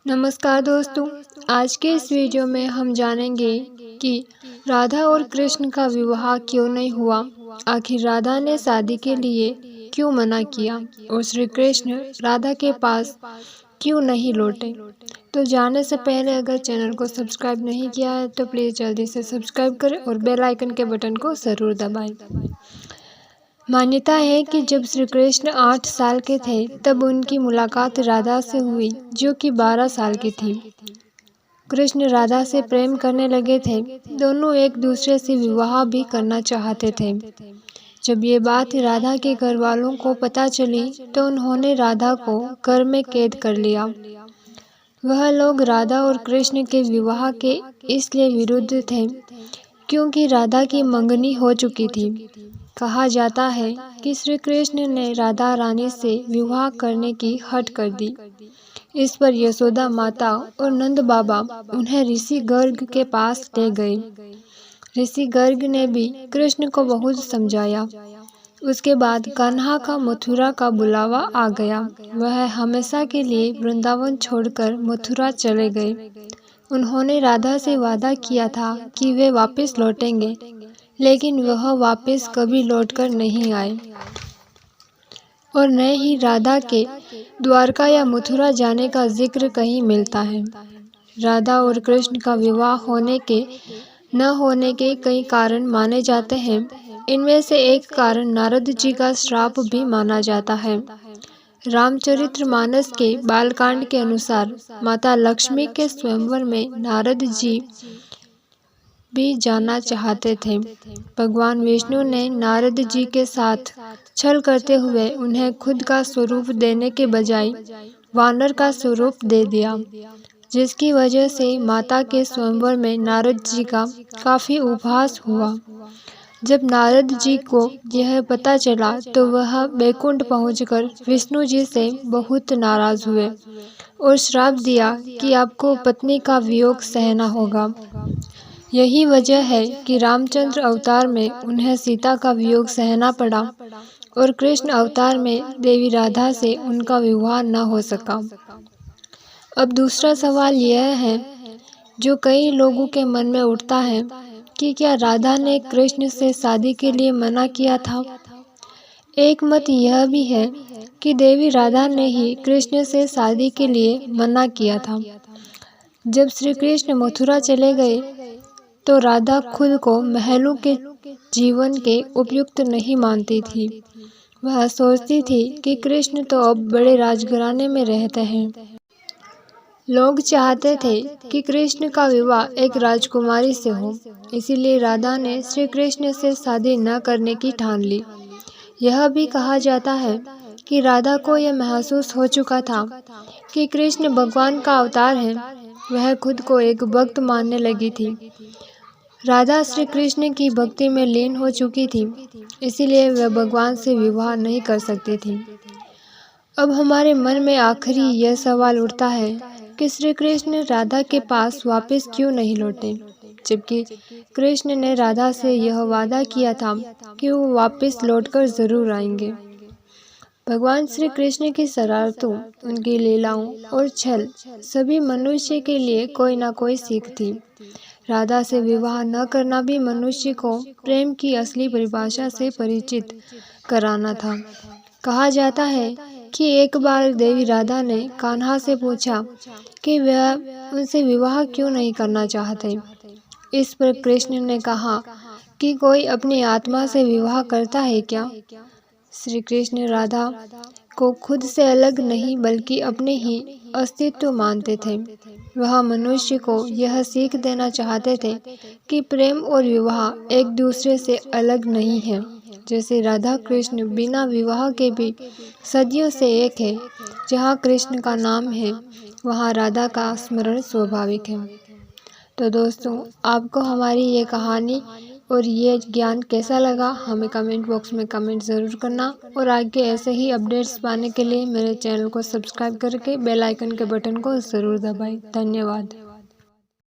नमस्कार दोस्तों, आज के इस वीडियो में हम जानेंगे कि राधा और कृष्ण का विवाह क्यों नहीं हुआ, आखिर राधा ने शादी के लिए क्यों मना किया और श्री कृष्ण राधा के पास क्यों नहीं लौटे। तो जानने से पहले अगर चैनल को सब्सक्राइब नहीं किया है तो प्लीज़ जल्दी से सब्सक्राइब करें और बेल आइकन के बटन को ज़रूर दबाएं। मान्यता है कि जब श्री कृष्ण 8 साल के थे तब उनकी मुलाकात राधा से हुई, जो कि 12 साल की थी। कृष्ण राधा से प्रेम करने लगे थे। दोनों एक दूसरे से विवाह भी करना चाहते थे। जब ये बात राधा के घर वालों को पता चली तो उन्होंने राधा को घर में कैद कर लिया। वह लोग राधा और कृष्ण के विवाह के इसलिए विरुद्ध थे क्योंकि राधा की मंगनी हो चुकी थी। कहा जाता है कि श्री कृष्ण ने राधा रानी से विवाह करने की हट कर दी। इस पर यशोदा माता और नंद बाबा उन्हें ऋषि गर्ग के पास ले गए। ऋषि गर्ग ने भी कृष्ण को बहुत समझाया। उसके बाद कान्हा का मथुरा का बुलावा आ गया। वह हमेशा के लिए वृंदावन छोड़कर मथुरा चले गए। उन्होंने राधा से वादा किया था कि वे वापस लौटेंगे, लेकिन वह वापस कभी लौटकर नहीं आए और न ही राधा के द्वारका या मथुरा जाने का जिक्र कहीं मिलता है। राधा और कृष्ण का विवाह होने के न होने के कई कारण माने जाते हैं। इनमें से एक कारण नारद जी का श्राप भी माना जाता है। रामचरितमानस के बालकांड के अनुसार माता लक्ष्मी के स्वयंवर में नारद जी भी जाना चाहते थे। भगवान विष्णु ने नारद जी के साथ छल करते हुए उन्हें खुद का स्वरूप देने के बजाय वानर का स्वरूप दे दिया, जिसकी वजह से माता के स्वयंवर में नारद जी का काफी उपहास हुआ। जब नारद जी को यह पता चला तो वह बैकुंठ पहुंचकर विष्णु जी से बहुत नाराज हुए और श्राप दिया कि आपको पत्नी का वियोग सहना होगा। यही वजह है कि रामचंद्र अवतार में उन्हें सीता का वियोग सहना पड़ा और कृष्ण अवतार में देवी राधा से उनका विवाह न हो सका। अब दूसरा सवाल यह है जो कई लोगों के मन में उठता है कि क्या राधा ने कृष्ण से शादी के लिए मना किया था। एक मत यह भी है कि देवी राधा ने ही कृष्ण से शादी के लिए मना किया था। जब श्री कृष्ण मथुरा चले गए तो राधा खुद को महलों के जीवन के उपयुक्त नहीं मानती थी। वह सोचती थी कि कृष्ण तो अब बड़े राजघराने में रहते हैं। लोग चाहते थे कि कृष्ण का विवाह एक राजकुमारी से हो, इसीलिए राधा ने श्री कृष्ण से शादी न करने की ठान ली। यह भी कहा जाता है कि राधा को यह महसूस हो चुका था कि कृष्ण भगवान का अवतार है। वह खुद को एक भक्त मानने लगी थी। राधा श्री कृष्ण की भक्ति में लीन हो चुकी थी, इसीलिए वह भगवान से विवाह नहीं कर सकती थी। अब हमारे मन में आखिरी यह सवाल उठता है कि श्री कृष्ण राधा के पास वापस क्यों नहीं लौटे, जबकि कृष्ण ने राधा से यह वादा किया था कि वो वापस लौटकर जरूर आएंगे। भगवान श्री कृष्ण की शरारतों, उनकी लीलाओं और छल सभी मनुष्य के लिए कोई ना कोई सीख थी। राधा से विवाह न करना भी मनुष्य को प्रेम की असली परिभाषा से परिचित कराना था। कहा जाता है कि एक बार देवी राधा ने कान्हा से पूछा कि वह उनसे विवाह क्यों नहीं करना चाहते। इस पर कृष्ण ने कहा कि कोई अपनी आत्मा से विवाह करता है क्या। श्री कृष्ण राधा को खुद से अलग नहीं बल्कि अपने ही अस्तित्व मानते थे। वह मनुष्य को यह सीख देना चाहते थे कि प्रेम और विवाह एक दूसरे से अलग नहीं है। जैसे राधा कृष्ण बिना विवाह के भी सदियों से एक है। जहाँ कृष्ण का नाम है वहाँ राधा का स्मरण स्वाभाविक है। तो दोस्तों, आपको हमारी ये कहानी और ये ज्ञान कैसा लगा हमें कमेंट बॉक्स में कमेंट ज़रूर करना और आगे ऐसे ही अपडेट्स पाने के लिए मेरे चैनल को सब्सक्राइब करके बेल आइकन के बटन को ज़रूर दबाएं। धन्यवाद।